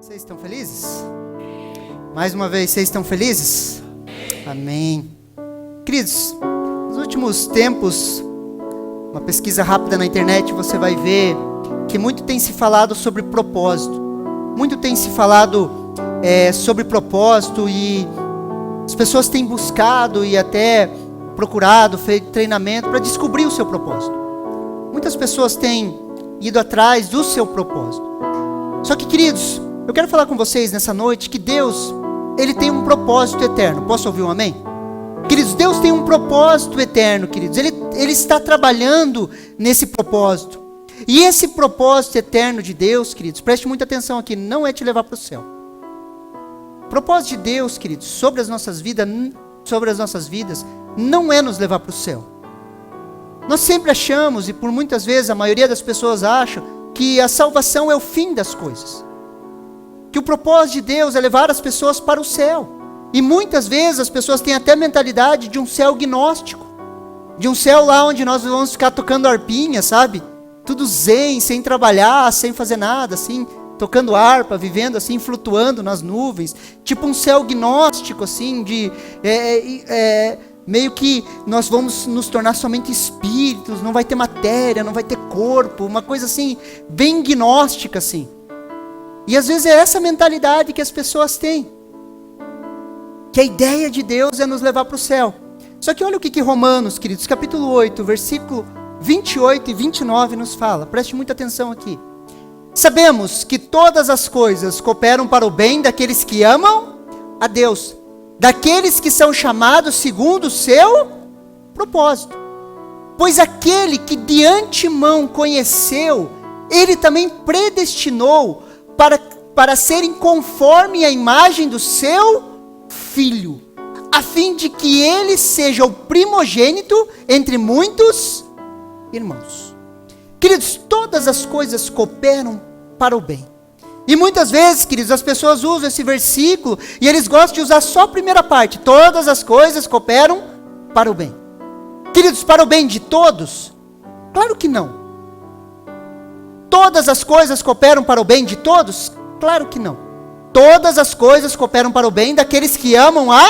Vocês estão felizes? Mais uma vez, vocês estão felizes? Amém. Queridos, nos últimos tempos, uma pesquisa rápida na internet, você vai ver que muito tem se falado sobre propósito. Muito tem se falado sobre propósito e as pessoas têm buscado e até procurado, feito treinamento para descobrir o seu propósito. Muitas pessoas têm ido atrás do seu propósito. Só que, queridos, eu quero falar com vocês nessa noite que Deus, Ele tem um propósito eterno. Posso ouvir um amém? Queridos, Deus tem um propósito eterno, queridos. Ele está trabalhando nesse propósito. E esse propósito eterno de Deus, queridos, preste muita atenção aqui, não é te levar para o céu. O propósito de Deus, queridos, sobre as nossas vidas, não é nos levar para o céu. Nós sempre achamos, e por muitas vezes a maioria das pessoas acham, que a salvação é o fim das coisas. Que o propósito de Deus é levar as pessoas para o céu. E muitas vezes as pessoas têm até a mentalidade de um céu gnóstico. De um céu lá onde nós vamos ficar tocando harpinha, sabe? Tudo zen, sem trabalhar, sem fazer nada, assim, tocando harpa, vivendo assim, flutuando nas nuvens. Tipo um céu gnóstico, assim, meio que nós vamos nos tornar somente espíritos, não vai ter matéria, não vai ter corpo, uma coisa assim, bem gnóstica, assim. E às vezes é essa mentalidade que as pessoas têm. Que a ideia de Deus é nos levar para o céu. Só que olha o que Romanos, queridos, capítulo 8, versículo 28 e 29 nos fala. Preste muita atenção aqui. Sabemos que todas as coisas cooperam para o bem daqueles que amam a Deus, daqueles que são chamados segundo o seu propósito. Pois aquele que de antemão conheceu, Ele também predestinou para serem conforme a imagem do seu Filho, a fim de que Ele seja o primogênito entre muitos irmãos. Queridos, todas as coisas cooperam para o bem. E muitas vezes, queridos, as pessoas usam esse versículo e eles gostam de usar só a primeira parte. Todas as coisas cooperam para o bem. Queridos, para o bem de todos? Claro que não. Todas as coisas cooperam para o bem de todos? Claro que não. Todas as coisas cooperam para o bem daqueles que amam a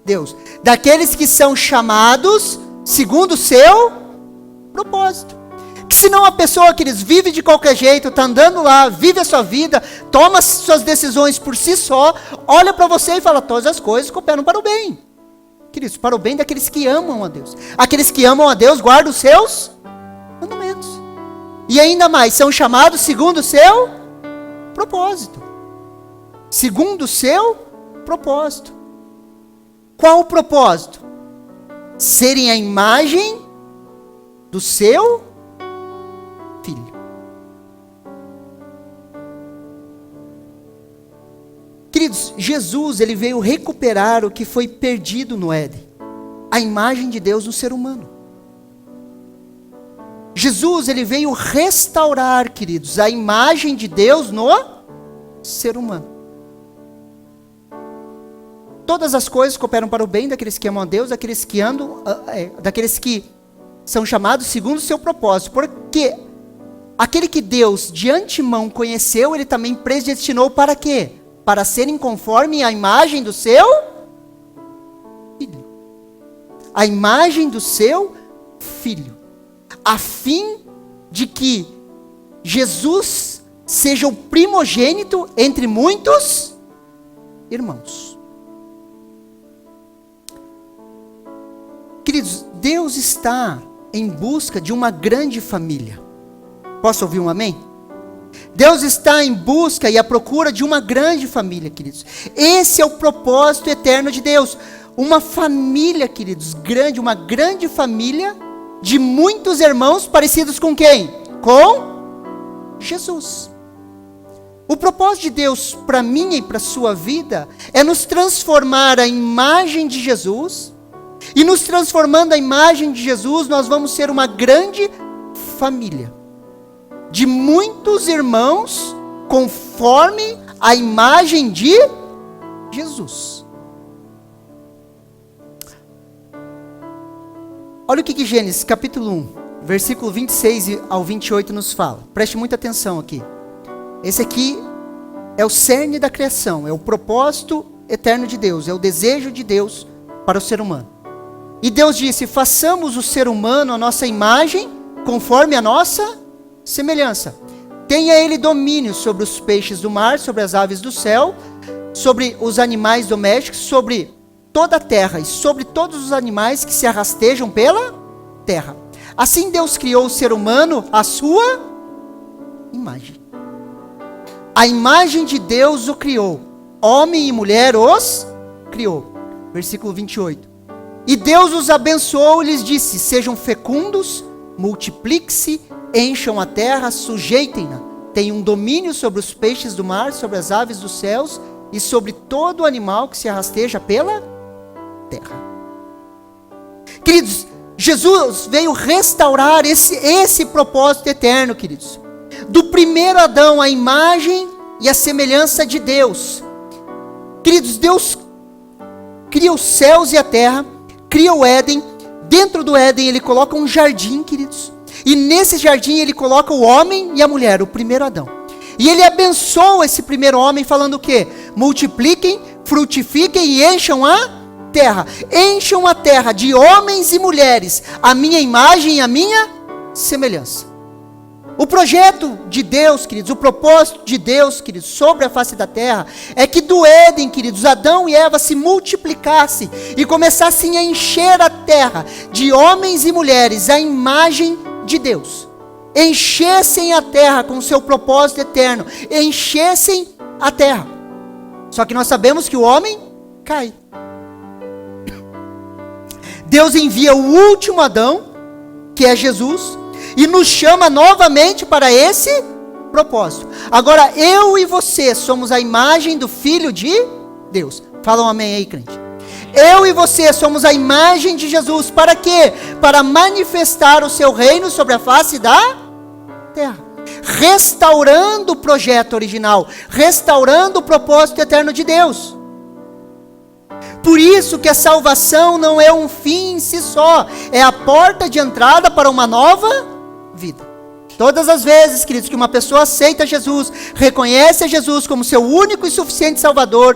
Deus. Daqueles que são chamados segundo o seu propósito. Que senão a pessoa, queridos, vive de qualquer jeito, está andando lá, vive a sua vida, toma suas decisões por si só, olha para você e fala, todas as coisas cooperam para o bem. Queridos, para o bem daqueles que amam a Deus. Aqueles que amam a Deus guardam os seus mandamentos. E ainda mais, são chamados segundo o seu propósito. Segundo o seu propósito. Qual o propósito? Serem a imagem do seu Filho. Queridos, Jesus, Ele veio recuperar o que foi perdido no Éden. A imagem de Deus no ser humano. Jesus, Ele veio restaurar, queridos, a imagem de Deus no ser humano. Todas as coisas cooperam para o bem daqueles que amam a Deus, daqueles que são chamados segundo o seu propósito. Porque aquele que Deus de antemão conheceu, Ele também predestinou para quê? Para serem conforme a imagem do seu Filho. A imagem do seu Filho. A fim de que Jesus seja o primogênito entre muitos irmãos. Queridos, Deus está em busca de uma grande família. Posso ouvir um amém? Deus está em busca e à procura de uma grande família, queridos. Esse é o propósito eterno de Deus. Uma família, queridos, grande, uma grande família de muitos irmãos parecidos com quem? Com Jesus. O propósito de Deus para mim e para a sua vida é nos transformar à imagem de Jesus. E nos transformando à imagem de Jesus, nós vamos ser uma grande família. De muitos irmãos, conforme a imagem de Jesus. Olha o que Gênesis capítulo 1, versículo 26 ao 28 nos fala. Preste muita atenção aqui. Esse aqui é o cerne da criação, é o propósito eterno de Deus, é o desejo de Deus para o ser humano. E Deus disse: façamos o ser humano a nossa imagem, conforme a nossa semelhança. Tenha ele domínio sobre os peixes do mar, sobre as aves do céu, sobre os animais domésticos, sobre toda a terra e sobre todos os animais que se arrastejam pela terra. Assim Deus criou o ser humano à sua imagem. A imagem de Deus o criou. Homem e mulher os criou. Versículo 28. E Deus os abençoou e lhes disse: sejam fecundos, multipliquem-se, encham a terra, sujeitem-na. Tenham domínio sobre os peixes do mar, sobre as aves dos céus e sobre todo animal que se arrasteja pela terra. Queridos, Jesus veio restaurar esse propósito eterno, queridos. Do primeiro Adão, a imagem e a semelhança de Deus. Queridos, Deus cria os céus e a terra, cria o Éden. Dentro do Éden ele coloca um jardim, queridos. E nesse jardim ele coloca o homem e a mulher, o primeiro Adão. E ele abençoa esse primeiro homem falando o quê? Multipliquem, frutifiquem e encham a terra. Encham a terra de homens e mulheres, a minha imagem e a minha semelhança. O projeto de Deus, queridos, o propósito de Deus, queridos, sobre a face da terra, é que do Éden, queridos, Adão e Eva se multiplicassem e começassem a encher a terra de homens e mulheres, a imagem de Deus. Enchessem a terra com o seu propósito eterno, enchessem a terra. Só que nós sabemos que o homem cai. Deus envia o último Adão, que é Jesus, e nos chama novamente para esse propósito. Agora eu e você somos a imagem do Filho de Deus. Fala um amém aí, crente. Eu e você somos a imagem de Jesus. Para quê? Para manifestar o seu reino sobre a face da terra. Restaurando o projeto original. Restaurando o propósito eterno de Deus. Por isso que a salvação não é um fim em si só. É a porta de entrada para uma nova vida. Todas as vezes, queridos, que uma pessoa aceita Jesus, reconhece a Jesus como seu único e suficiente Salvador,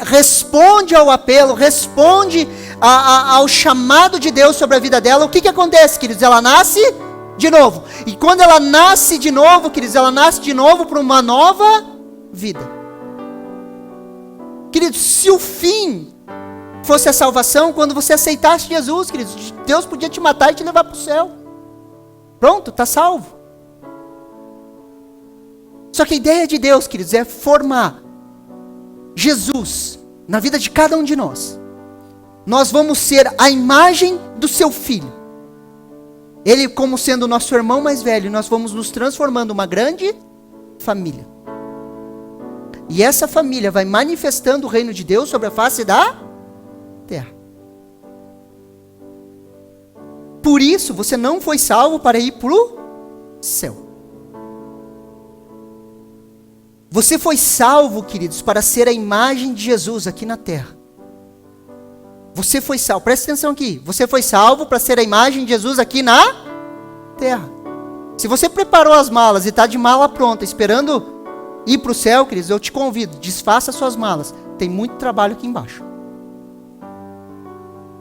responde ao apelo, responde ao chamado de Deus sobre a vida dela, o que acontece, queridos? Ela nasce de novo. E quando ela nasce de novo, queridos, ela nasce de novo para uma nova vida. Queridos, se o fim fosse a salvação, quando você aceitasse Jesus, queridos, Deus podia te matar e te levar para o céu. Pronto, está salvo. Só que a ideia de Deus, queridos, é formar Jesus na vida de cada um de nós. Nós vamos ser a imagem do seu Filho. Ele, como sendo o nosso irmão mais velho, nós vamos nos transformando uma grande família. E essa família vai manifestando o reino de Deus sobre a face da terra. Por isso, você não foi salvo para ir para o céu. Você foi salvo, queridos, para ser a imagem de Jesus aqui na terra. Você foi salvo, presta atenção aqui. Você foi salvo para ser a imagem de Jesus aqui na terra. Se você preparou as malas e está de mala pronta, esperando ir para o céu, queridos, eu te convido, desfaça suas malas. Tem muito trabalho aqui embaixo.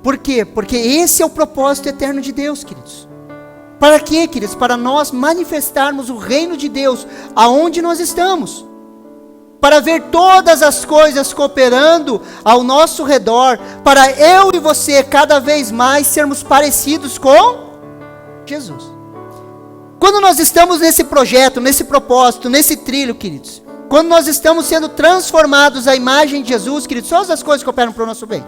Por quê? Porque esse é o propósito eterno de Deus, queridos. Para quê, queridos? Para nós manifestarmos o reino de Deus aonde nós estamos. Para ver todas as coisas cooperando ao nosso redor. Para eu e você cada vez mais sermos parecidos com Jesus. Quando nós estamos nesse projeto, nesse propósito, nesse trilho, queridos. Quando nós estamos sendo transformados à imagem de Jesus, queridos, todas as coisas cooperam para o nosso bem.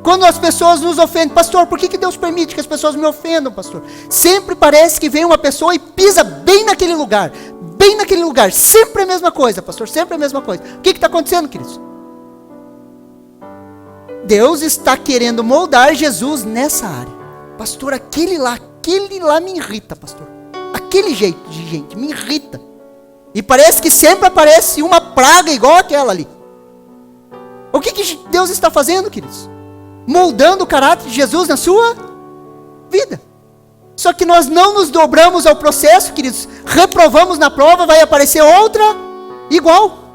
Quando as pessoas nos ofendem, pastor, por que Deus permite que as pessoas me ofendam, pastor? Sempre parece que vem uma pessoa e pisa bem naquele lugar. Bem naquele lugar. Sempre a mesma coisa, pastor. Sempre a mesma coisa. O que está acontecendo, queridos? Deus está querendo moldar Jesus nessa área. Pastor, aquele lá me irrita, pastor. Aquele jeito de gente me irrita. E parece que sempre aparece uma praga igual aquela ali. O que Deus está fazendo, queridos? Moldando o caráter de Jesus na sua vida. Só que nós não nos dobramos ao processo, queridos. Reprovamos na prova, vai aparecer outra Igual.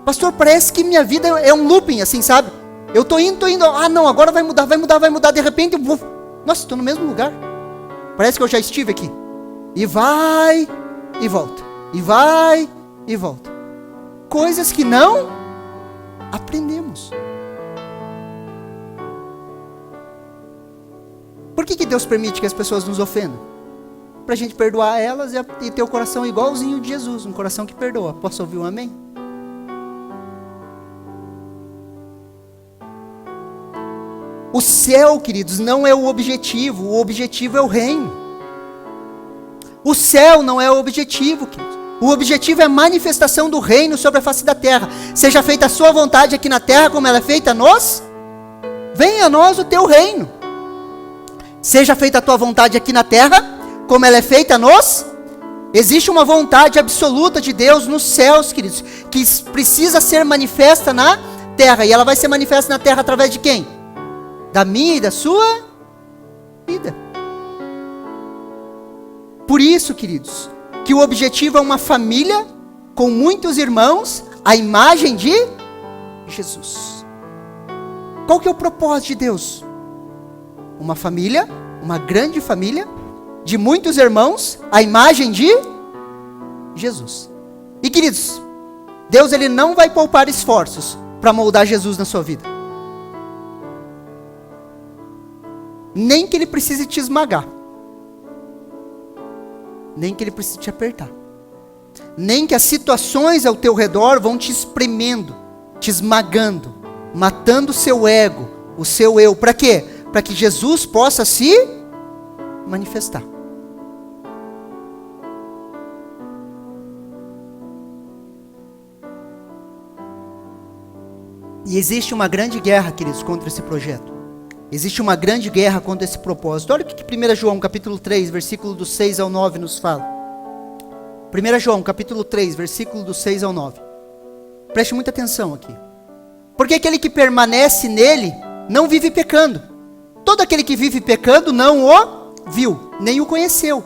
Pastor, parece que minha vida é um looping, assim, sabe? Eu tô indo, não, agora vai mudar, de repente eu vou, nossa, estou no mesmo lugar. Parece que eu já estive aqui. E vai, e volta. E vai, e volta. Coisas que não aprendemos. Por que Deus permite que as pessoas nos ofendam? Para a gente perdoar elas e ter o coração igualzinho de Jesus, um coração que perdoa. Posso ouvir um amém? O céu, queridos, não é o objetivo é o reino. O céu não é o objetivo, queridos. O objetivo é a manifestação do reino sobre a face da terra. Seja feita a sua vontade aqui na terra, como ela é feita nos. Venha a nós o teu reino. Seja feita a tua vontade aqui na terra, como ela é feita nos. Existe uma vontade absoluta de Deus nos céus, queridos, que precisa ser manifesta na terra. E ela vai ser manifesta na terra através de quem? Da minha e da sua vida. Por isso, queridos, que o objetivo é uma família com muitos irmãos, à imagem de Jesus. Qual que é o propósito de Deus? Uma família, uma grande família, de muitos irmãos, à imagem de Jesus. E queridos, Deus ele não vai poupar esforços para moldar Jesus na sua vida. Nem que ele precise te esmagar. Nem que ele precise te apertar. Nem que as situações ao teu redor vão te espremendo, te esmagando, matando o seu ego, o seu eu. Para quê? Para que Jesus possa se manifestar. E existe uma grande guerra, queridos, contra esse projeto. Existe uma grande guerra contra esse propósito. Olha o que 1 João capítulo 3, versículo do 6 ao 9 nos fala. 1 João capítulo 3, versículo do 6 ao 9. Preste muita atenção aqui. Porque aquele que permanece nele não vive pecando. Todo aquele que vive pecando não o viu, nem o conheceu.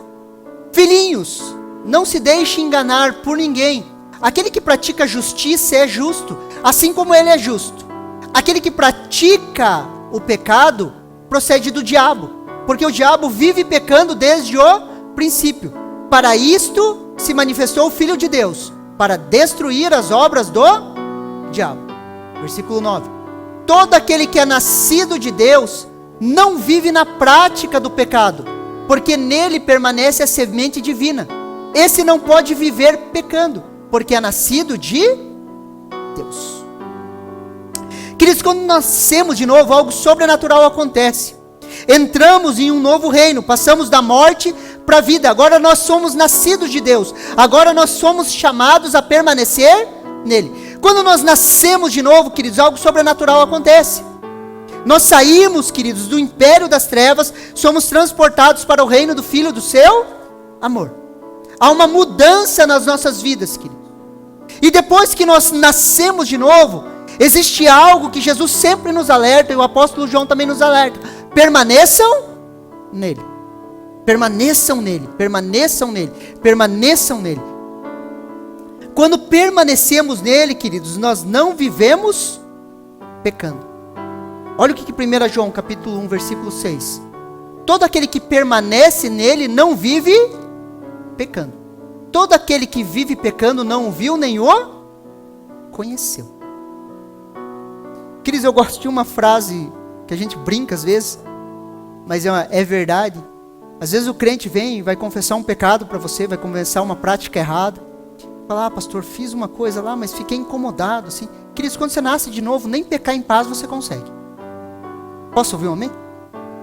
Filhinhos, não se deixe enganar por ninguém. Aquele que pratica justiça é justo, assim como ele é justo. Aquele que pratica o pecado procede do diabo, porque o diabo vive pecando desde o princípio. Para isto se manifestou o Filho de Deus, para destruir as obras do diabo. Versículo 9. Todo aquele que é nascido de Deus não vive na prática do pecado, porque nele permanece a semente divina. Esse não pode viver pecando, porque é nascido de Deus. Queridos, quando nascemos de novo, algo sobrenatural acontece. Entramos em um novo reino, passamos da morte para a vida. Agora nós somos nascidos de Deus. Agora nós somos chamados a permanecer nele. Quando nós nascemos de novo, queridos, algo sobrenatural acontece. Nós saímos, queridos, do império das trevas, somos transportados para o reino do Filho do seu amor. Há uma mudança nas nossas vidas, queridos. E depois que nós nascemos de novo, existe algo que Jesus sempre nos alerta, e o apóstolo João também nos alerta: permaneçam nele, permaneçam nele, permaneçam nele, permaneçam nele. Quando permanecemos nele, queridos, nós não vivemos pecando. Olha o que 1 João capítulo 1, versículo 6. Todo aquele que permanece nele não vive pecando. Todo aquele que vive pecando não o viu nem o conheceu. Queridos, eu gosto de uma frase que a gente brinca às vezes, mas é verdade. Às vezes o crente vem e vai confessar um pecado para você, vai confessar uma prática errada. Fala: pastor, fiz uma coisa lá, mas fiquei incomodado, assim. Queridos, quando você nasce de novo, nem pecar em paz você consegue. Posso ouvir um amém?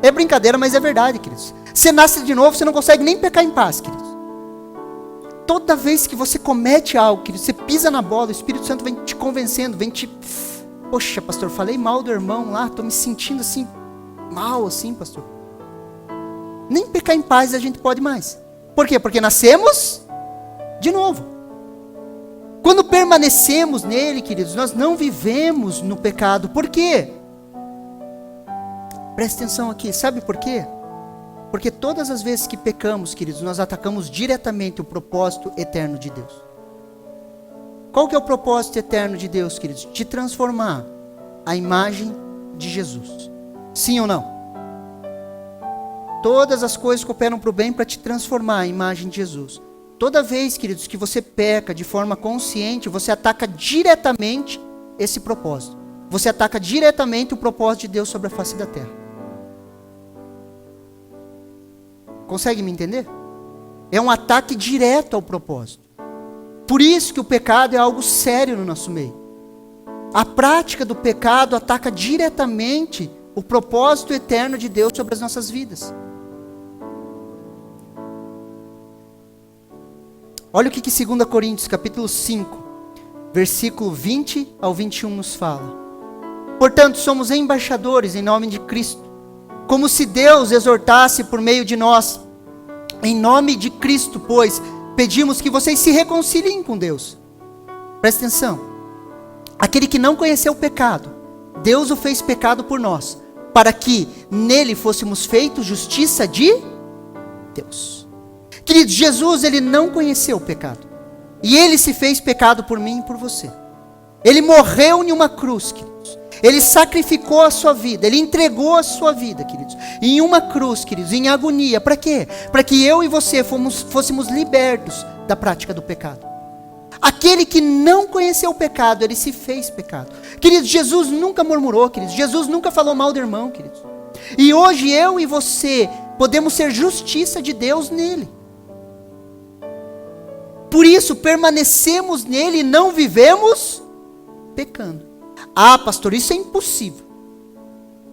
É brincadeira, mas é verdade, queridos. Você nasce de novo, você não consegue nem pecar em paz, queridos. Toda vez que você comete algo, queridos, você pisa na bola, o Espírito Santo vem te convencendo, vem te... Poxa, pastor, falei mal do irmão lá, estou me sentindo assim, mal assim, pastor. Nem pecar em paz a gente pode mais. Por quê? Porque nascemos de novo. Quando permanecemos nele, queridos, nós não vivemos no pecado. Por quê? Presta atenção aqui, sabe por quê? Porque todas as vezes que pecamos, queridos, nós atacamos diretamente o propósito eterno de Deus. Qual que é o propósito eterno de Deus, queridos? Te transformar à imagem de Jesus. Sim ou não? Todas as coisas cooperam para o bem para te transformar à imagem de Jesus. Toda vez, queridos, que você peca de forma consciente, você ataca diretamente esse propósito. Você ataca diretamente o propósito de Deus sobre a face da terra. Consegue me entender? É um ataque direto ao propósito. Por isso que o pecado é algo sério no nosso meio. A prática do pecado ataca diretamente o propósito eterno de Deus sobre as nossas vidas. Olha o que 2 Coríntios, capítulo 5, versículo 20 ao 21 nos fala. Portanto, somos embaixadores em nome de Cristo, como se Deus exortasse por meio de nós. Em nome de Cristo, pois, pedimos que vocês se reconciliem com Deus. Presta atenção. Aquele que não conheceu o pecado, Deus o fez pecado por nós, para que nele fôssemos feitos justiça de Deus. Queridos, Jesus, ele não conheceu o pecado. E ele se fez pecado por mim e por você. Ele morreu em uma cruz, queridos. Ele sacrificou a sua vida. Ele entregou a sua vida, queridos. Em uma cruz, queridos, em agonia. Para quê? Para que eu e você fôssemos libertos da prática do pecado. Aquele que não conheceu o pecado, ele se fez pecado. Queridos, Jesus nunca murmurou, queridos. Jesus nunca falou mal do irmão, queridos. E hoje eu e você podemos ser justiça de Deus nele. Por isso, permanecemos nele e não vivemos pecando. Ah, pastor, isso é impossível.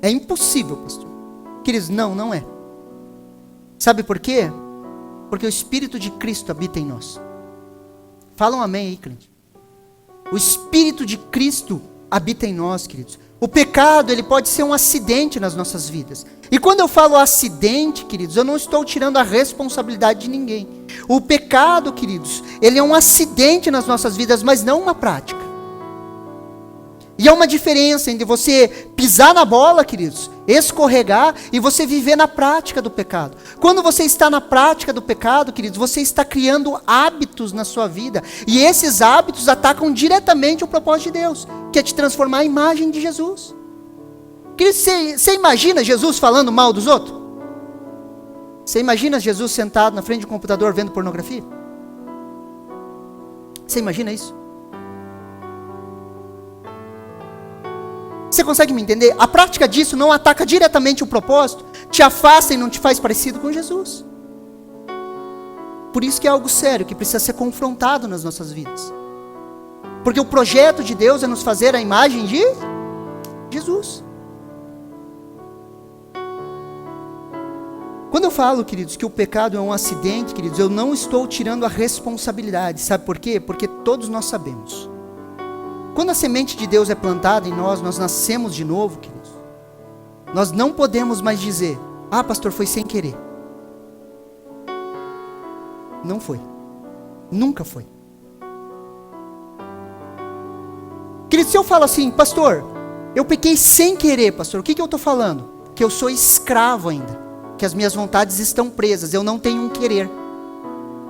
É impossível, pastor. Queridos, não é. Sabe por quê? Porque o Espírito de Cristo habita em nós. Fala um amém aí, crente. O Espírito de Cristo habita em nós, queridos. O pecado, ele pode ser um acidente nas nossas vidas. E quando eu falo acidente, queridos, eu não estou tirando a responsabilidade de ninguém. O pecado, queridos, ele é um acidente nas nossas vidas, mas não uma prática. E há uma diferença entre você pisar na bola, queridos, escorregar, e você viver na prática do pecado. Quando você está na prática do pecado, queridos, você está criando hábitos na sua vida. E esses hábitos atacam diretamente o propósito de Deus, que é te transformar à imagem de Jesus. Queridos, você imagina Jesus falando mal dos outros? Você imagina Jesus sentado na frente do computador vendo pornografia? Você imagina isso? Você consegue me entender? A prática disso não ataca diretamente o propósito, te afasta e não te faz parecido com Jesus. Por isso que é algo sério, que precisa ser confrontado nas nossas vidas. Porque o projeto de Deus é nos fazer a imagem de Jesus. Quando eu falo, queridos, que o pecado é um acidente, queridos, eu não estou tirando a responsabilidade. Sabe por quê? Porque todos nós sabemos. Quando a semente de Deus é plantada em nós, nós nascemos de novo, queridos. Nós não podemos mais dizer, ah, pastor, foi sem querer. Não foi. Nunca foi. Queridos, se eu falo assim, pastor, eu pequei sem querer, pastor, o que eu estou falando? Que eu sou escravo ainda. Que as minhas vontades estão presas, eu não tenho um querer.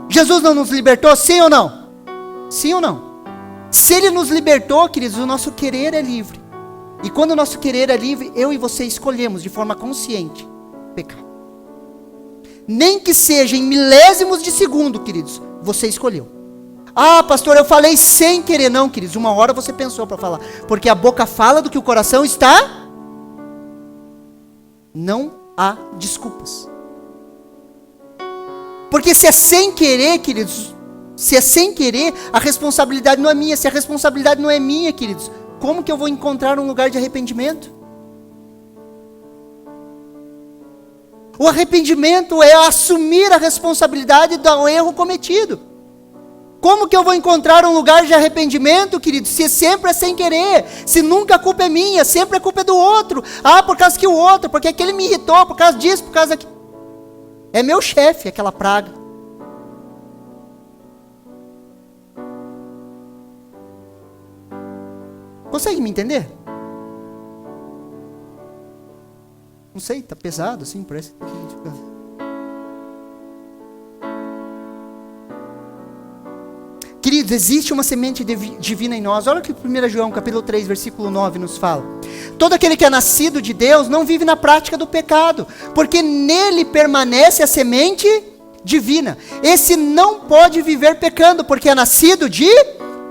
Jesus não nos libertou, sim ou não? Sim ou não? Se Ele nos libertou, queridos, o nosso querer é livre. E quando o nosso querer é livre, eu e você escolhemos de forma consciente pecar. Nem que seja em milésimos de segundo, queridos, você escolheu. Ah, pastor, eu falei sem querer. Não, queridos, uma hora você pensou para falar. Porque a boca fala do que o coração está. Não há desculpas. Porque se é sem querer, queridos, se é sem querer, a responsabilidade não é minha. Se a responsabilidade não é minha, queridos, como que eu vou encontrar um lugar de arrependimento? O arrependimento é assumir a responsabilidade do erro cometido. Como que eu vou encontrar um lugar de arrependimento, queridos, se sempre é sem querer? Se nunca a culpa é minha, sempre a culpa é do outro. Ah, por causa que o outro, porque aquele me irritou, por causa disso, por causa daquilo. É meu chefe, aquela praga. Consegue me entender? Não sei, tá pesado assim, parece que a gente fica... Queridos, existe uma semente divina em nós. Olha o que 1 João capítulo 3, versículo 9 nos fala. Todo aquele que é nascido de Deus não vive na prática do pecado, porque nele permanece a semente divina. Esse não pode viver pecando, porque é nascido de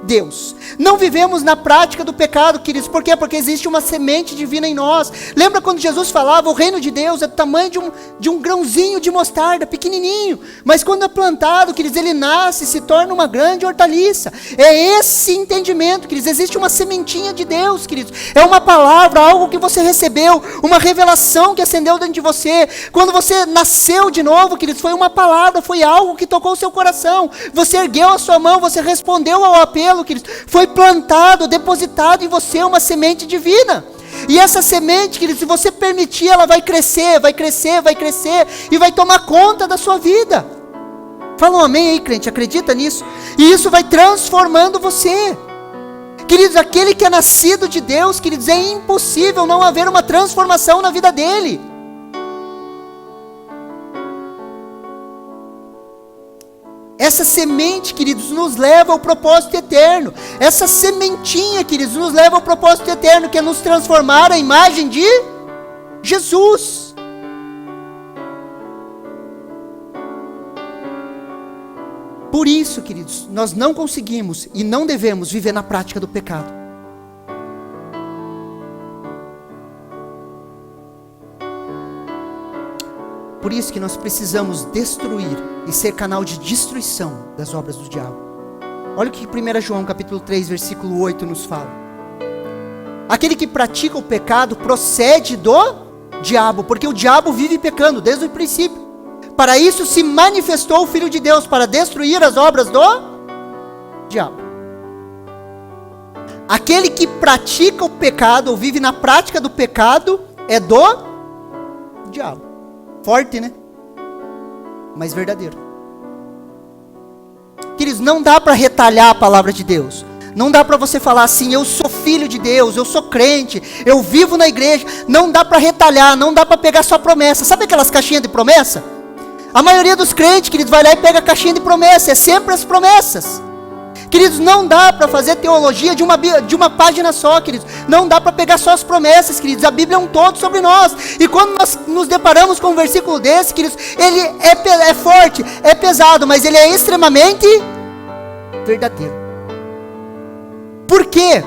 Deus. Não vivemos na prática do pecado, queridos. Por quê? Porque existe uma semente divina em nós. Lembra quando Jesus falava, o reino de Deus é do tamanho de um grãozinho de mostarda, pequenininho. Mas quando é plantado, queridos, ele nasce e se torna uma grande hortaliça. É esse entendimento, queridos. Existe uma sementinha de Deus, queridos. É uma palavra, algo que você recebeu, uma revelação que acendeu dentro de você. Quando você nasceu de novo, queridos, foi uma palavra, foi algo que tocou o seu coração. Você ergueu a sua mão, você respondeu ao apelo, queridos. Foi plantado, depositado em você uma semente divina. E essa semente, queridos, se você permitir, ela vai crescer, vai crescer, vai crescer, e vai tomar conta da sua vida. Fala um amém aí, crente, acredita nisso? E isso vai transformando você. Queridos, aquele que é nascido de Deus, queridos, é impossível não haver uma transformação na vida dele. Essa semente, queridos, nos leva ao propósito eterno. Essa sementinha, queridos, nos leva ao propósito eterno, que é nos transformar à imagem de Jesus. Por isso, queridos, nós não conseguimos e não devemos viver na prática do pecado. Por isso que nós precisamos destruir e ser canal de destruição das obras do diabo. Olha o que 1 João capítulo 3, versículo 8 nos fala. Aquele que pratica o pecado procede do diabo, porque o diabo vive pecando desde o princípio. Para isso se manifestou o Filho de Deus, para destruir as obras do diabo. Aquele que pratica o pecado, ou vive na prática do pecado, é do diabo. Forte, né? Mas verdadeiro. Queridos, não dá para retalhar a palavra de Deus. Não dá para você falar assim, eu sou filho de Deus, eu sou crente, eu vivo na igreja. Não dá para retalhar, não dá para pegar só promessa. Sabe aquelas caixinhas de promessa? A maioria dos crentes, queridos, vai lá e pega a caixinha de promessa. É sempre as promessas. Queridos, não dá para fazer teologia de uma página só, queridos. Não dá para pegar só as promessas, queridos. A Bíblia é um todo sobre nós. E quando nós nos deparamos com um versículo desse, queridos, ele é forte, é pesado, mas ele é extremamente verdadeiro. Por quê?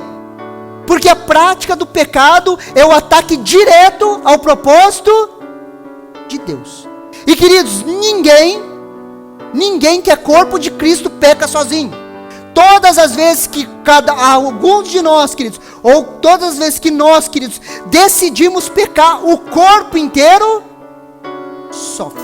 Porque a prática do pecado é o ataque direto ao propósito de Deus. E queridos, ninguém que é corpo de Cristo peca sozinho. Todas as vezes que alguns de nós, queridos, ou todas as vezes que nós, queridos, decidimos pecar, o corpo inteiro sofre.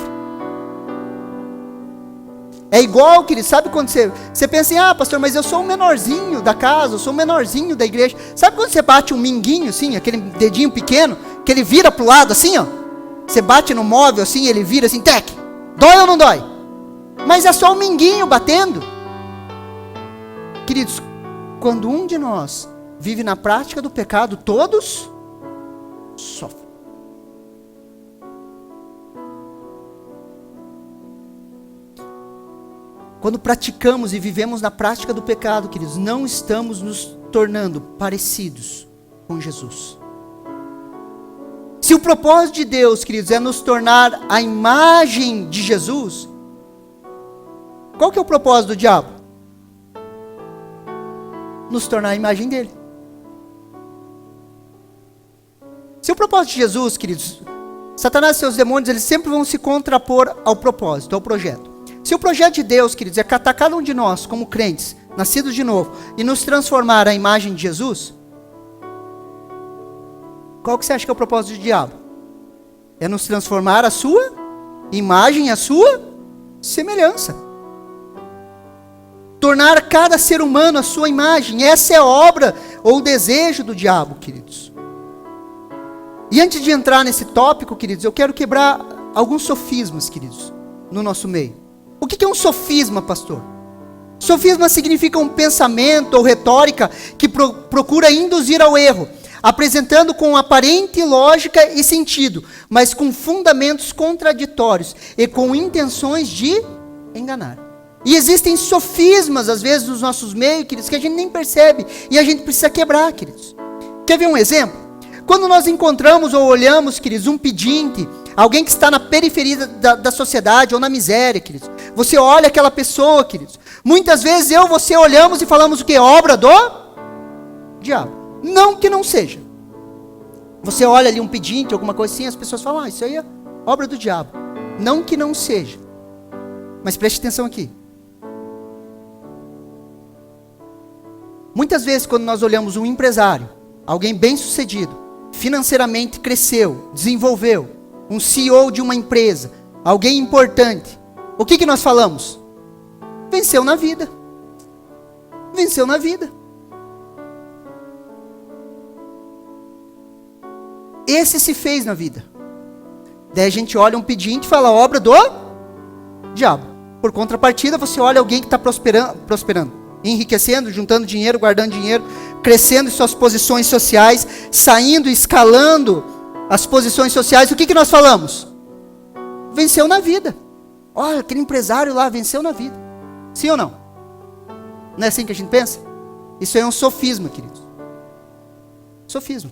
É igual, queridos, sabe quando você pensa assim, pastor, mas eu sou o menorzinho da casa, eu sou o menorzinho da igreja. Sabe quando você bate um minguinho assim, aquele dedinho pequeno, que ele vira pro lado assim, ó? Você bate no móvel assim, ele vira assim, tec, dói ou não dói? Mas é só um minguinho batendo. Queridos, quando um de nós vive na prática do pecado, todos sofrem. Quando praticamos e vivemos na prática do pecado, queridos, não estamos nos tornando parecidos com Jesus. Se o propósito de Deus, queridos, é nos tornar a imagem de Jesus, qual que é o propósito do diabo? Nos tornar a imagem dele. Se o propósito de Jesus, queridos, Satanás e seus demônios, eles sempre vão se contrapor ao propósito, ao projeto. Se o projeto de Deus, queridos, é catar cada um de nós como crentes, nascidos de novo, e nos transformar à imagem de Jesus, qual que você acha que é o propósito do diabo? É nos transformar à sua imagem, à sua semelhança. Tornar cada ser humano a sua imagem. Essa é a obra ou o desejo do diabo, queridos. E antes de entrar nesse tópico, queridos, eu quero quebrar alguns sofismas, queridos, no nosso meio. O que é um sofisma, pastor? Sofisma significa um pensamento ou retórica que procura induzir ao erro, apresentando com aparente lógica e sentido, mas com fundamentos contraditórios e com intenções de enganar. E existem sofismas, às vezes, nos nossos meios, queridos, que a gente nem percebe. E a gente precisa quebrar, queridos. Quer ver um exemplo? Quando nós encontramos ou olhamos, queridos, um pedinte, alguém que está na periferia da sociedade ou na miséria, queridos. Você olha aquela pessoa, queridos. Muitas vezes você olhamos e falamos o quê? Obra do diabo. Não que não seja. Você olha ali um pedinte, alguma coisa assim, as pessoas falam, isso aí é obra do diabo. Não que não seja. Mas preste atenção aqui. Muitas vezes quando nós olhamos um empresário, alguém bem sucedido, financeiramente cresceu, desenvolveu, um CEO de uma empresa, alguém importante, o que nós falamos? Venceu na vida. Venceu na vida. Esse se fez na vida. Daí a gente olha um pedinte e fala, obra do diabo. Por contrapartida, você olha alguém que está prosperando, enriquecendo, juntando dinheiro, guardando dinheiro, crescendo em suas posições sociais, saindo, escalando as posições sociais. O que nós falamos? Venceu na vida. Olha, aquele empresário lá venceu na vida. Sim ou não? Não é assim que a gente pensa? Isso aí é um sofisma, queridos. Sofisma.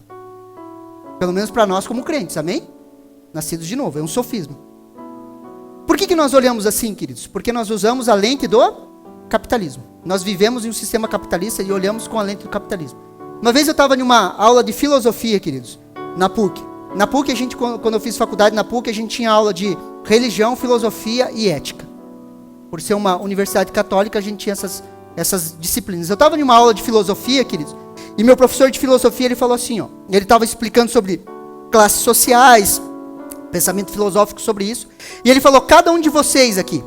Pelo menos para nós como crentes, amém? Nascidos de novo, é um sofisma. Por que nós olhamos assim, queridos? Porque nós usamos a lente do capitalismo. Nós vivemos em um sistema capitalista e olhamos com a lente do capitalismo. Uma vez eu estava em uma aula de filosofia, queridos, na PUC. Na PUC, quando eu fiz faculdade na PUC, a gente tinha aula de religião, filosofia e ética. Por ser uma universidade católica, a gente tinha essas disciplinas. Eu estava em uma aula de filosofia, queridos, e meu professor de filosofia, ele falou assim, ele estava explicando sobre classes sociais, pensamento filosófico sobre isso, e ele falou, cada um de vocês aqui,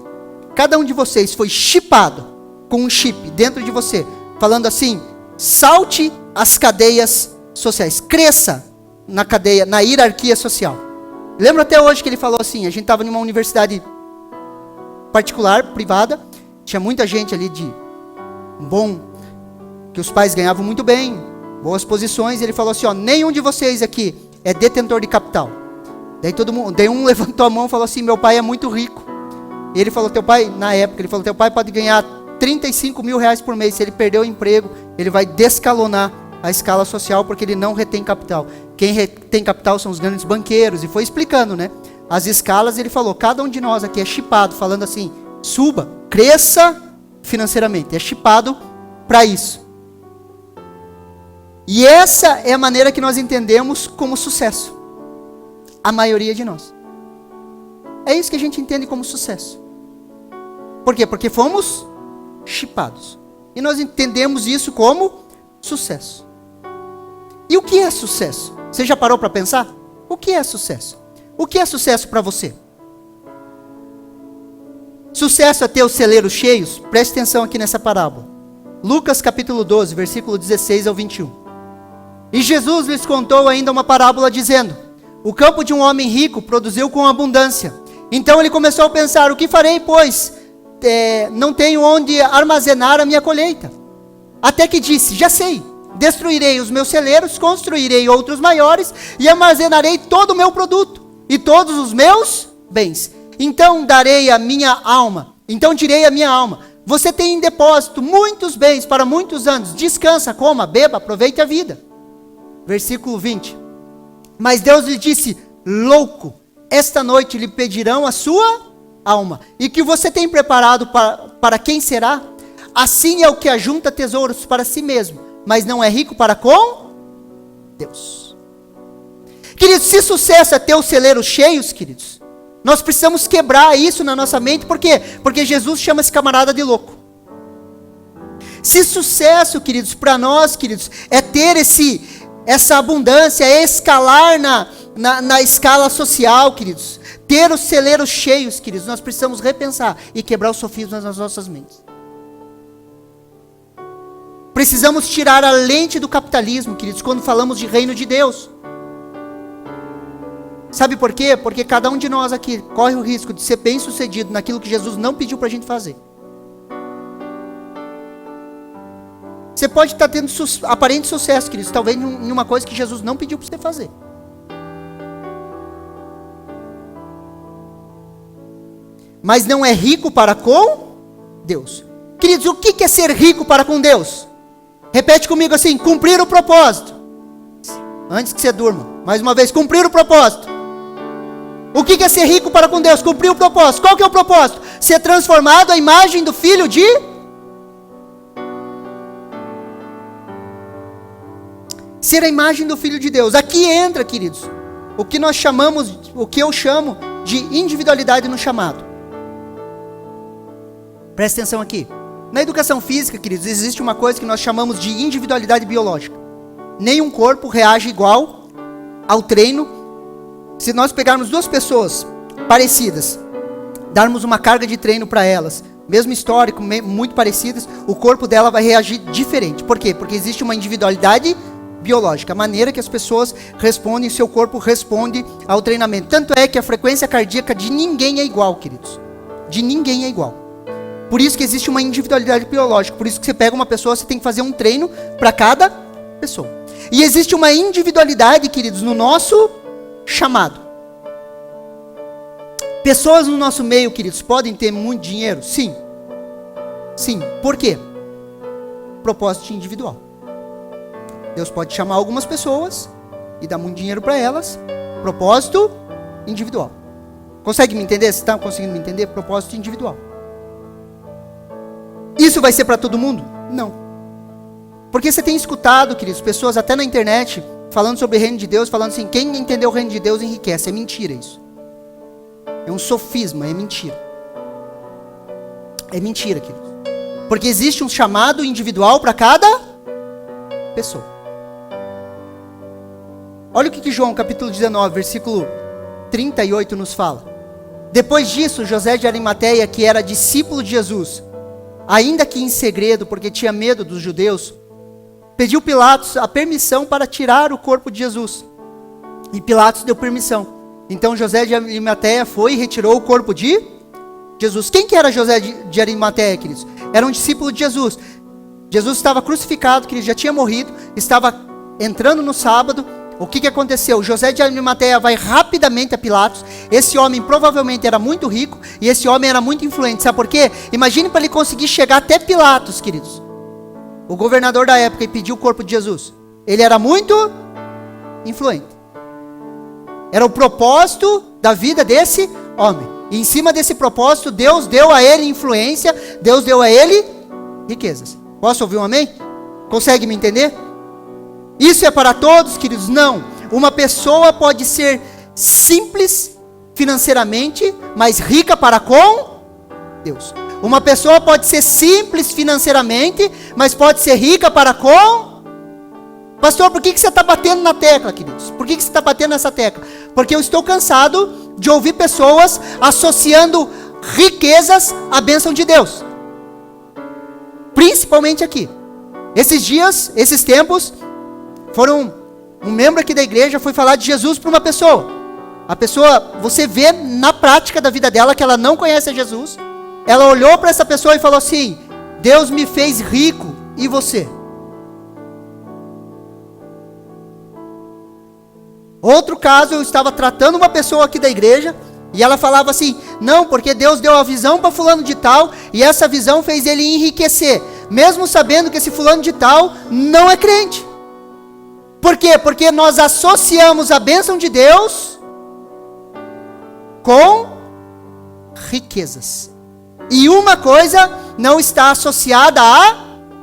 cada um de vocês foi chipado com um chip dentro de você, falando assim, salte as cadeias sociais, cresça na cadeia, na hierarquia social. Lembro até hoje que ele falou assim, a gente estava em uma universidade particular, privada, tinha muita gente ali de bom, que os pais ganhavam muito bem, boas posições, e ele falou assim, nenhum de vocês aqui é detentor de capital. Daí um levantou a mão e falou assim, meu pai é muito rico. E ele falou, teu pai, na época, ele falou, teu pai pode ganhar 35 mil reais por mês, se ele perder o emprego, ele vai descalonar a escala social, porque ele não retém capital. Quem retém capital são os grandes banqueiros, e foi explicando, né, as escalas, ele falou, cada um de nós aqui é chipado, falando assim, suba, cresça financeiramente, é chipado para isso. E essa é a maneira que nós entendemos como sucesso. A maioria de nós. É isso que a gente entende como sucesso. Por quê? Porque fomos chipados. E nós entendemos isso como sucesso. E o que é sucesso? Você já parou para pensar? O que é sucesso? O que é sucesso para você? Sucesso é ter os celeiros cheios? Preste atenção aqui nessa parábola. Lucas capítulo 12, versículo 16 ao 21. E Jesus lhes contou ainda uma parábola dizendo, o campo de um homem rico produziu com abundância. Então ele começou a pensar, o que farei, pois não tenho onde armazenar a minha colheita? Até que disse, já sei, destruirei os meus celeiros, construirei outros maiores e armazenarei todo o meu produto e todos os meus bens. Então direi à minha alma, você tem em depósito muitos bens para muitos anos, descansa, coma, beba, aproveite a vida. Versículo 20. Mas Deus lhe disse, louco, esta noite lhe pedirão a sua alma. E que você tem preparado para quem será? Assim é o que ajunta tesouros para si mesmo, mas não é rico para com Deus. Queridos, se sucesso é ter os celeiros cheios, queridos, nós precisamos quebrar isso na nossa mente. Por quê? Porque Jesus chama esse camarada de louco. Se sucesso, queridos, para nós, queridos, é ter essa abundância, é escalar na escala social, queridos, ter os celeiros cheios, queridos, nós precisamos repensar e quebrar os sofismas nas nossas mentes. Precisamos tirar a lente do capitalismo, queridos, quando falamos de reino de Deus. Sabe por quê? Porque cada um de nós aqui corre o risco de ser bem sucedido naquilo que Jesus não pediu para a gente fazer. Você pode estar tendo aparente sucesso, queridos, talvez em uma coisa que Jesus não pediu para você fazer. Mas não é rico para com Deus. Queridos, o que é ser rico para com Deus? Repete comigo assim: cumprir o propósito. Antes que você durma, mais uma vez, cumprir o propósito. O que é ser rico para com Deus? Cumprir o propósito. Qual que é o propósito? Ser transformado à imagem do Filho de... Ser a imagem do Filho de Deus. Aqui entra, queridos, o que nós chamamos, o que eu chamo de individualidade no chamado. Presta atenção aqui. Na educação física, queridos, existe uma coisa que nós chamamos de individualidade biológica. Nenhum corpo reage igual ao treino. Se nós pegarmos duas pessoas parecidas, darmos uma carga de treino para elas, mesmo histórico, muito parecidas, o corpo dela vai reagir diferente. Por quê? Porque existe uma individualidade biológica, a maneira que as pessoas respondem, seu corpo responde ao treinamento. Tanto é que a frequência cardíaca de ninguém é igual, queridos. De ninguém é igual. Por isso que existe uma individualidade biológica. Por isso que você pega uma pessoa, você tem que fazer um treino para cada pessoa. E existe uma individualidade, queridos, no nosso chamado. Pessoas no nosso meio, queridos, podem ter muito dinheiro? Sim. Sim. Por quê? Propósito individual. Deus pode chamar algumas pessoas e dar muito dinheiro para elas. Propósito individual. Consegue me entender? Você está conseguindo me entender? Propósito individual. Isso vai ser para todo mundo? Não. Porque você tem escutado, queridos, pessoas até na internet falando sobre o reino de Deus, falando assim: quem entendeu o reino de Deus enriquece. É mentira isso. É um sofisma, é mentira. É mentira, queridos. Porque existe um chamado individual para cada pessoa. Olha o que João capítulo 19, versículo 38 nos fala. Depois disso, José de Arimateia, que era discípulo de Jesus, ainda que em segredo, porque tinha medo dos judeus, pediu Pilatos a permissão para tirar o corpo de Jesus. E Pilatos deu permissão. Então José de Arimateia foi e retirou o corpo de Jesus. Quem que era José de Arimateia, queridos? Era um discípulo de Jesus. Jesus estava crucificado, queridos, já tinha morrido, estava entrando no sábado. O que aconteceu? José de Arimateia vai rapidamente a Pilatos. Esse homem provavelmente era muito rico e esse homem era muito influente. Sabe por quê? Imagine para ele conseguir chegar até Pilatos, queridos, o governador da época, e pedir o corpo de Jesus. Ele era muito influente. Era o propósito da vida desse homem. E em cima desse propósito, Deus deu a ele influência, Deus deu a ele riquezas. Posso ouvir um amém? Consegue me entender? Isso é para todos, queridos? Não. Uma pessoa pode ser simples financeiramente, mas rica para com Deus. Uma pessoa pode ser simples financeiramente, mas pode ser rica para com... Pastor, por que você está batendo na tecla, queridos? Por que você está batendo nessa tecla? Porque eu estou cansado de ouvir pessoas associando riquezas à bênção de Deus. Principalmente aqui. Esses dias, esses tempos, um membro aqui da igreja foi falar de Jesus para uma pessoa. A pessoa, você vê na prática da vida dela que ela não conhece a Jesus. Ela olhou para essa pessoa e falou assim: Deus me fez rico, e você? Outro caso, eu estava tratando uma pessoa aqui da igreja, e ela falava assim: não, porque Deus deu a visão para fulano de tal, e essa visão fez ele enriquecer, mesmo sabendo que esse fulano de tal não é crente. Por quê? Porque nós associamos a bênção de Deus com riquezas. E uma coisa não está associada à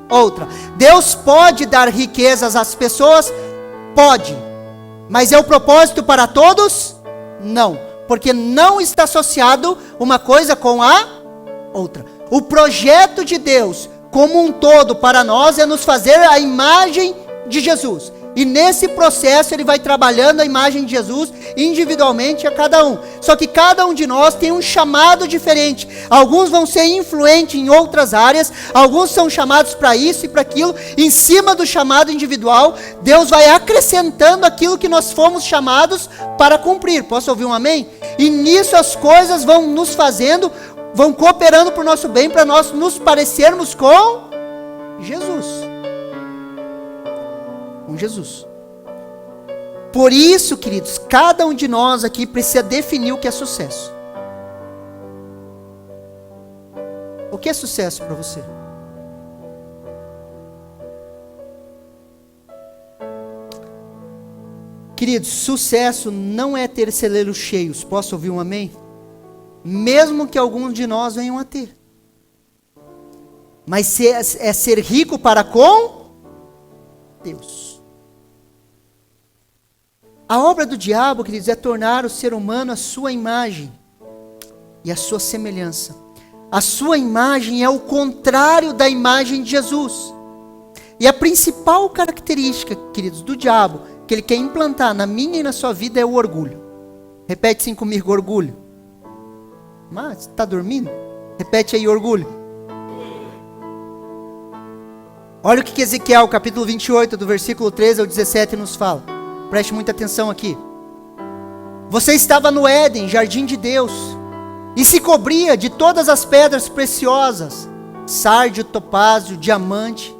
outra. Deus pode dar riquezas às pessoas? Pode. Mas é o propósito para todos? Não. Porque não está associado uma coisa com a outra. O projeto de Deus como um todo para nós é nos fazer a imagem de Jesus. E nesse processo ele vai trabalhando a imagem de Jesus individualmente a cada um. Só que cada um de nós tem um chamado diferente. Alguns vão ser influentes em outras áreas, alguns são chamados para isso e para aquilo. Em cima do chamado individual, Deus vai acrescentando aquilo que nós fomos chamados para cumprir. Posso ouvir um amém? E nisso as coisas vão nos fazendo, vão cooperando para o nosso bem, para nós nos parecermos com Jesus. Com Jesus. Por isso, queridos, cada um de nós aqui precisa definir o que é sucesso. O que é sucesso para você? Queridos, sucesso não é ter celeiros cheios. Posso ouvir um amém? Mesmo que alguns de nós venham a ter. Mas é ser rico para com Deus. A obra do diabo, queridos, é tornar o ser humano a sua imagem e a sua semelhança. A sua imagem é o contrário da imagem de Jesus. E a principal característica, queridos, do diabo, que ele quer implantar na minha e na sua vida é o orgulho. Repete assim comigo, orgulho. Mas, está dormindo? Repete aí, orgulho. Olha o que Ezequiel, capítulo 28, do versículo 13 ao 17 nos fala. Preste muita atenção aqui. Você estava no Éden, jardim de Deus, e se cobria de todas as pedras preciosas, sárdio, topázio, diamante,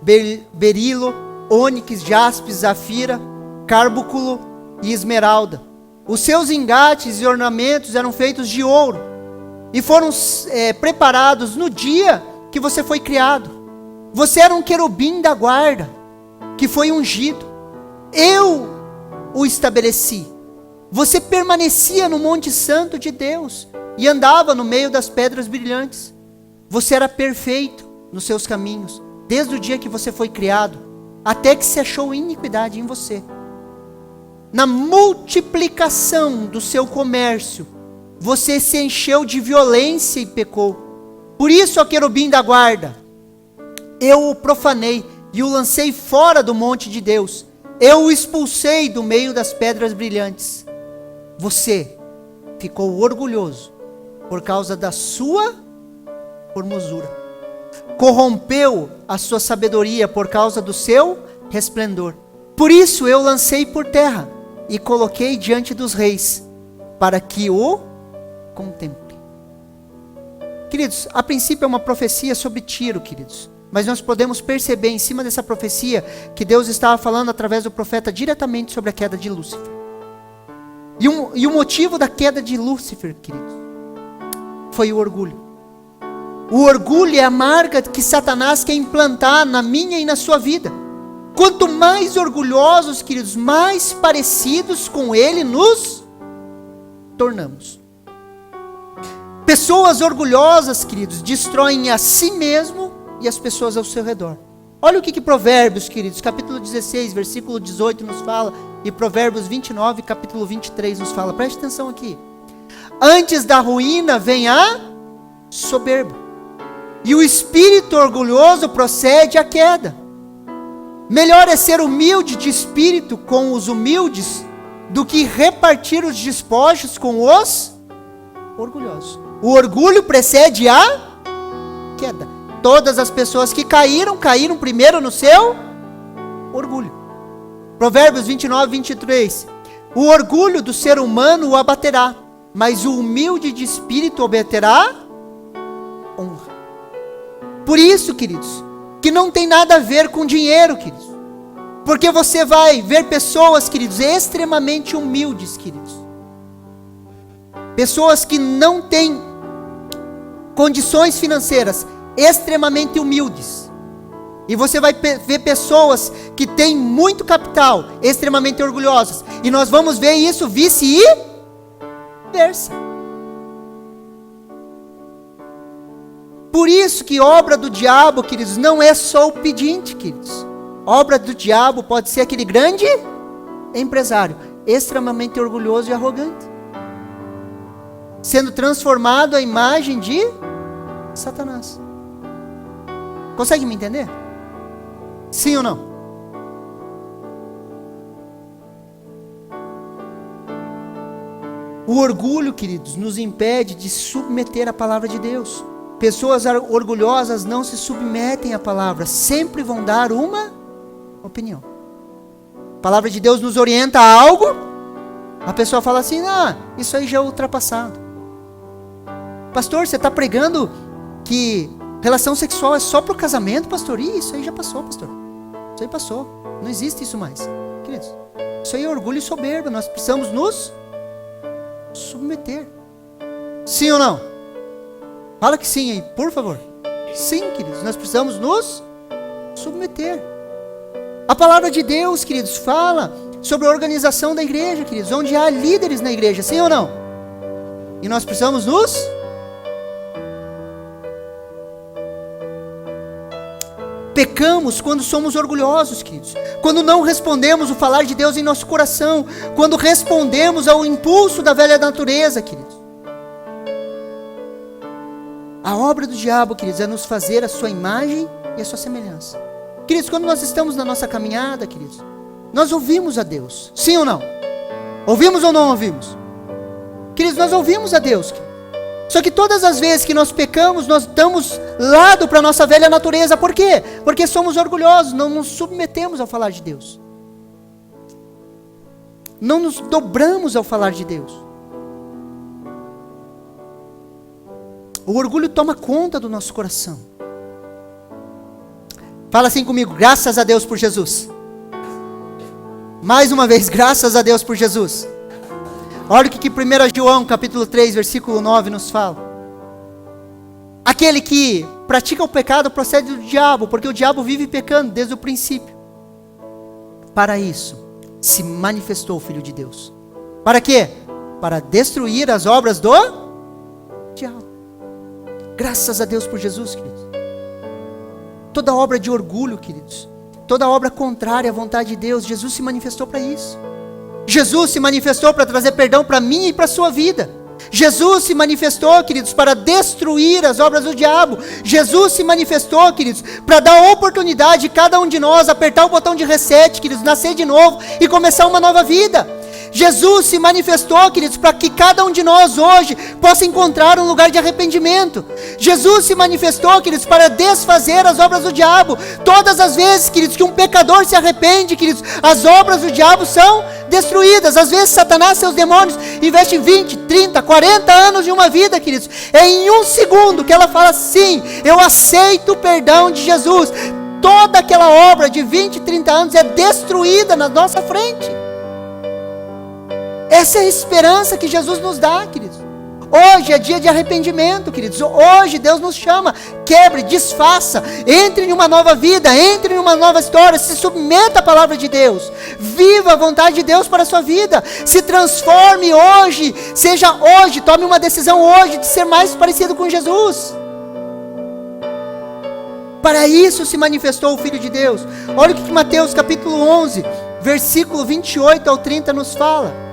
berilo, ônix, jaspis, zafira, carbúnculo e esmeralda. Os seus engates e ornamentos eram feitos de ouro e foram preparados no dia que você foi criado. Você era um querubim da guarda que foi ungido. Eu o estabeleci. Você permanecia no Monte Santo de Deus e andava no meio das pedras brilhantes. Você era perfeito nos seus caminhos, desde o dia que você foi criado, até que se achou iniquidade em você. Na multiplicação do seu comércio, você se encheu de violência e pecou. Por isso, ó querubim da guarda, eu o profanei e o lancei fora do monte de Deus. Eu o expulsei do meio das pedras brilhantes. Você ficou orgulhoso por causa da sua formosura. Corrompeu a sua sabedoria por causa do seu resplendor. Por isso eu lancei por terra e coloquei diante dos reis, para que o contemple. Queridos, a princípio é uma profecia sobre Tiro, queridos. Mas nós podemos perceber em cima dessa profecia que Deus estava falando através do profeta diretamente sobre a queda de Lúcifer. E o motivo da queda de Lúcifer, queridos, foi o orgulho. O orgulho é a marca que Satanás quer implantar na minha e na sua vida. Quanto mais orgulhosos, queridos, mais parecidos com ele nos tornamos. Pessoas orgulhosas, queridos, destroem a si mesmo e as pessoas ao seu redor. Olha o que Provérbios, queridos, capítulo 16, versículo 18 nos fala, e Provérbios 29, capítulo 23 nos fala. Preste atenção aqui. Antes da ruína vem a soberba, e o espírito orgulhoso procede à queda. Melhor é ser humilde de espírito com os humildes, do que repartir os despojos com os orgulhosos. O orgulho precede a queda. Todas as pessoas que caíram primeiro no seu orgulho. Provérbios 29, 23. O orgulho do ser humano o abaterá, mas o humilde de espírito obterá honra. Por isso, queridos, que não tem nada a ver com dinheiro, queridos. Porque você vai ver pessoas, queridos, extremamente humildes, queridos. Pessoas que não têm condições financeiras, extremamente humildes. E você vai ver pessoas que têm muito capital, extremamente orgulhosas. E nós vamos ver isso vice-versa. Por isso que obra do diabo, queridos, não é só o pedinte, queridos. Obra do diabo pode ser aquele grande empresário, extremamente orgulhoso e arrogante, sendo transformado à imagem de Satanás. Consegue me entender? Sim ou não? O orgulho, queridos, nos impede de submeter a palavra de Deus. Pessoas orgulhosas não se submetem à palavra, sempre vão dar uma opinião. A palavra de Deus nos orienta a algo, a pessoa fala assim: isso aí já é ultrapassado. Pastor, você está pregando que relação sexual é só para o casamento, pastor? Isso aí já passou, pastor. Isso aí passou. Não existe isso mais. Queridos, isso aí é orgulho e soberba. Nós precisamos nos submeter. Sim ou não? Fala que sim aí, por favor. Sim, queridos, nós precisamos nos submeter. A palavra de Deus, queridos, fala sobre a organização da igreja, queridos, onde há líderes na igreja, sim ou não? E nós precisamos nos... Pecamos quando somos orgulhosos, queridos. Quando não respondemos o falar de Deus em nosso coração. Quando respondemos ao impulso da velha natureza, queridos. A obra do diabo, queridos, é nos fazer a sua imagem e a sua semelhança. Queridos, quando nós estamos na nossa caminhada, queridos, nós ouvimos a Deus. Sim ou não? Ouvimos ou não ouvimos? Queridos, nós ouvimos a Deus, queridos. Só que todas as vezes que nós pecamos, nós damos lado para a nossa velha natureza. Por quê? Porque somos orgulhosos, não nos submetemos ao falar de Deus. Não nos dobramos ao falar de Deus. O orgulho toma conta do nosso coração. Fala assim comigo, graças a Deus por Jesus. Mais uma vez, graças a Deus por Jesus. Olha o que 1 João capítulo 3, versículo 9 nos fala. Aquele que pratica o pecado procede do diabo, porque o diabo vive pecando desde o princípio. Para isso se manifestou o Filho de Deus. Para quê? Para destruir as obras do diabo. Graças a Deus por Jesus, queridos. Toda obra de orgulho, queridos, toda obra contrária à vontade de Deus, Jesus se manifestou para isso. Jesus se manifestou para trazer perdão para mim e para a sua vida. Jesus se manifestou, queridos, para destruir as obras do diabo. Jesus se manifestou, queridos, para dar oportunidade a cada um de nós, apertar o botão de reset, queridos, nascer de novo e começar uma nova vida. Jesus se manifestou, queridos, para que cada um de nós hoje possa encontrar um lugar de arrependimento. Jesus se manifestou, queridos, para desfazer as obras do diabo. Todas as vezes, queridos, que um pecador se arrepende, queridos, as obras do diabo são destruídas. Às vezes Satanás e seus demônios investem 20, 30, 40 anos de uma vida, queridos. É em um segundo que ela fala sim, eu aceito o perdão de Jesus. Toda aquela obra de 20, 30 anos é destruída na nossa frente. Essa é a esperança que Jesus nos dá, queridos. Hoje é dia de arrependimento, queridos. Hoje Deus nos chama, quebre, desfaça, entre em uma nova vida, entre em uma nova história, se submeta à palavra de Deus, viva a vontade de Deus para a sua vida, se transforme hoje, seja hoje, tome uma decisão hoje de ser mais parecido com Jesus. Para isso se manifestou o Filho de Deus. Olha o que Mateus capítulo 11, versículo 28 ao 30 nos fala.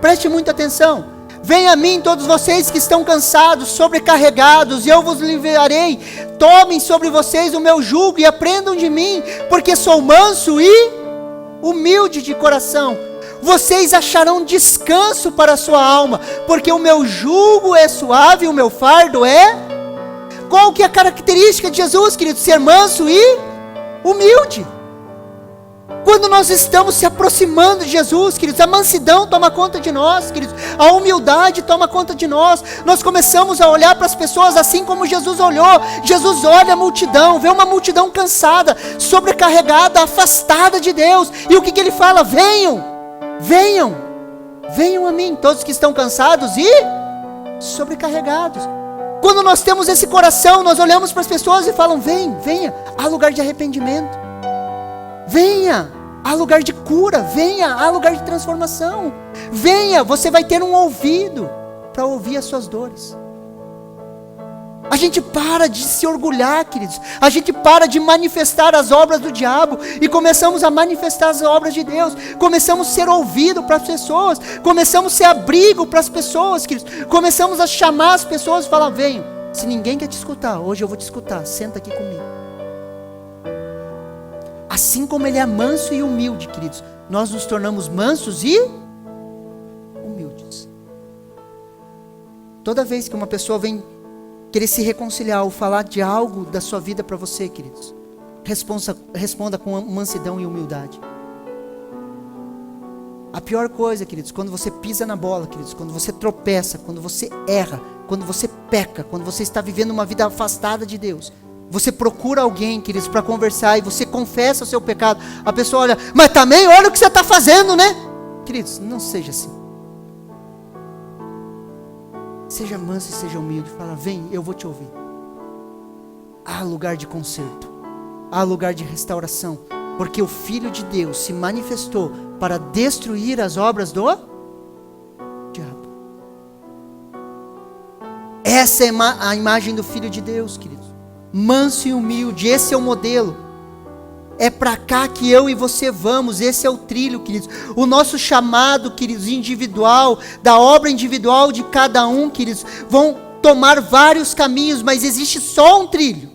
Preste muita atenção. Venha a mim todos vocês que estão cansados, sobrecarregados, e eu vos livrarei. Tomem sobre vocês o meu jugo e aprendam de mim, porque sou manso e humilde de coração. Vocês acharão descanso para a sua alma, porque o meu jugo é suave e o meu fardo é... Qual que é a característica de Jesus, querido? Ser manso e humilde. Quando nós estamos se aproximando de Jesus, queridos, a mansidão toma conta de nós, queridos, a humildade toma conta de nós, nós começamos a olhar para as pessoas assim como Jesus olhou. Jesus olha a multidão, vê uma multidão cansada, sobrecarregada, afastada de Deus, e o que ele fala? Venham, venham, venham a mim, todos que estão cansados e sobrecarregados. Quando nós temos esse coração, nós olhamos para as pessoas e falamos, venha, há lugar de arrependimento. Venha, há lugar de cura, venha, há lugar de transformação. Venha, você vai ter um ouvido para ouvir as suas dores. A gente para de se orgulhar, queridos. A gente para de manifestar as obras do diabo e começamos a manifestar as obras de Deus. Começamos a ser ouvido para as pessoas. Começamos a ser abrigo para as pessoas, queridos. Começamos a chamar as pessoas e falar, venham. Se ninguém quer te escutar, hoje eu vou te escutar. Senta aqui comigo. Assim como ele é manso e humilde, queridos, nós nos tornamos mansos e humildes. Toda vez que uma pessoa vem querer se reconciliar ou falar de algo da sua vida para você, queridos, responda com mansidão e humildade. A pior coisa, queridos, quando você pisa na bola, queridos, quando você tropeça, quando você erra, quando você peca, quando você está vivendo uma vida afastada de Deus, você procura alguém, queridos, para conversar e você confessa o seu pecado. A pessoa olha, mas também olha o que você está fazendo, né? Queridos, não seja assim. Seja manso e seja humilde. Fala, vem, eu vou te ouvir. Há lugar de conserto. Há lugar de restauração. Porque o Filho de Deus se manifestou para destruir as obras do diabo. Essa é a imagem do Filho de Deus, queridos. Manso e humilde, esse é o modelo. É para cá que eu e você vamos, esse é o trilho, queridos. O nosso chamado, queridos, individual, da obra individual de cada um, queridos, vão tomar vários caminhos, mas existe só um trilho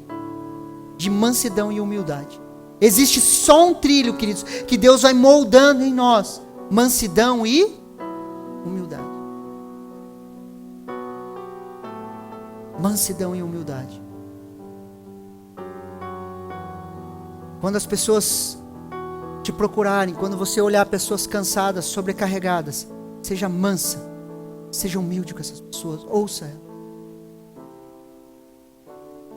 de mansidão e humildade. Existe só um trilho, queridos, que Deus vai moldando em nós, mansidão e humildade. Mansidão e humildade. Quando as pessoas te procurarem, quando você olhar pessoas cansadas, sobrecarregadas, seja mansa, seja humilde com essas pessoas, ouça elas.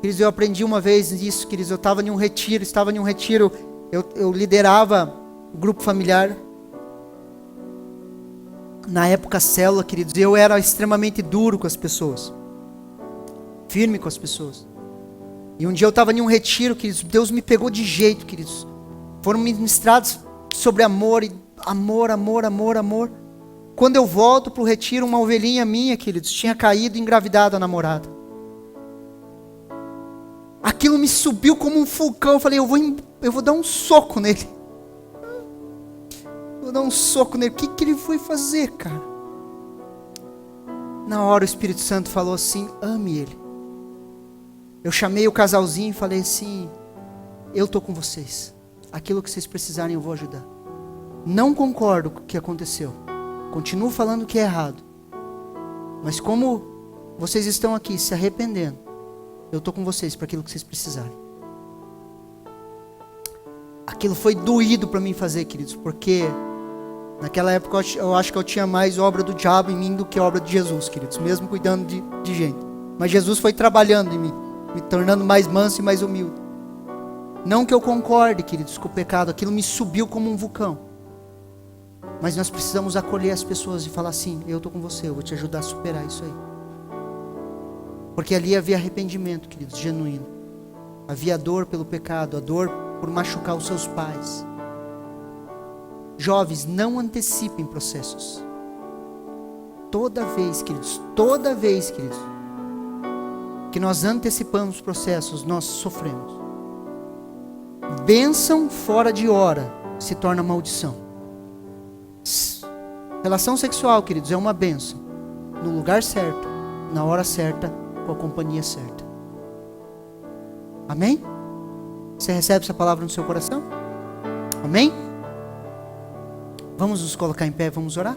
Queridos, eu aprendi uma vez isso, queridos, eu estava em um retiro, eu liderava o grupo familiar, na época célula, queridos, eu era extremamente duro com as pessoas, firme com as pessoas. E um dia eu estava em um retiro, queridos, Deus me pegou de jeito, queridos. Foram ministrados sobre amor, e amor. Quando eu volto para o retiro, uma ovelhinha minha, queridos, tinha caído e engravidado a namorada. Aquilo me subiu como um vulcão. Eu falei, eu vou dar um soco nele. Vou dar um soco nele. O que ele foi fazer, cara? Na hora o Espírito Santo falou assim, ame ele. Eu chamei o casalzinho e falei assim, eu estou com vocês. Aquilo que vocês precisarem eu vou ajudar. Não concordo com o que aconteceu. Continuo falando que é errado. Mas como vocês estão aqui se arrependendo, eu estou com vocês para aquilo que vocês precisarem. Aquilo foi doído para mim fazer, queridos, porque naquela época eu acho que eu tinha mais obra do diabo em mim do que obra de Jesus, queridos, mesmo cuidando de gente. Mas Jesus foi trabalhando em mim, me tornando mais manso e mais humilde. Não que eu concorde, queridos, com o pecado, aquilo me subiu como um vulcão. Mas nós precisamos acolher as pessoas e falar assim, eu estou com você, eu vou te ajudar a superar isso aí. Porque ali havia arrependimento, queridos, genuíno. Havia dor pelo pecado, a dor por machucar os seus pais. Jovens, não antecipem processos. Toda vez, queridos, que nós antecipamos processos, nós sofremos. Bênção fora de hora se torna maldição. Relação sexual, queridos, é uma bênção. No lugar certo, na hora certa, com a companhia certa. Amém? Você recebe essa palavra no seu coração? Amém? Vamos nos colocar em pé, vamos orar?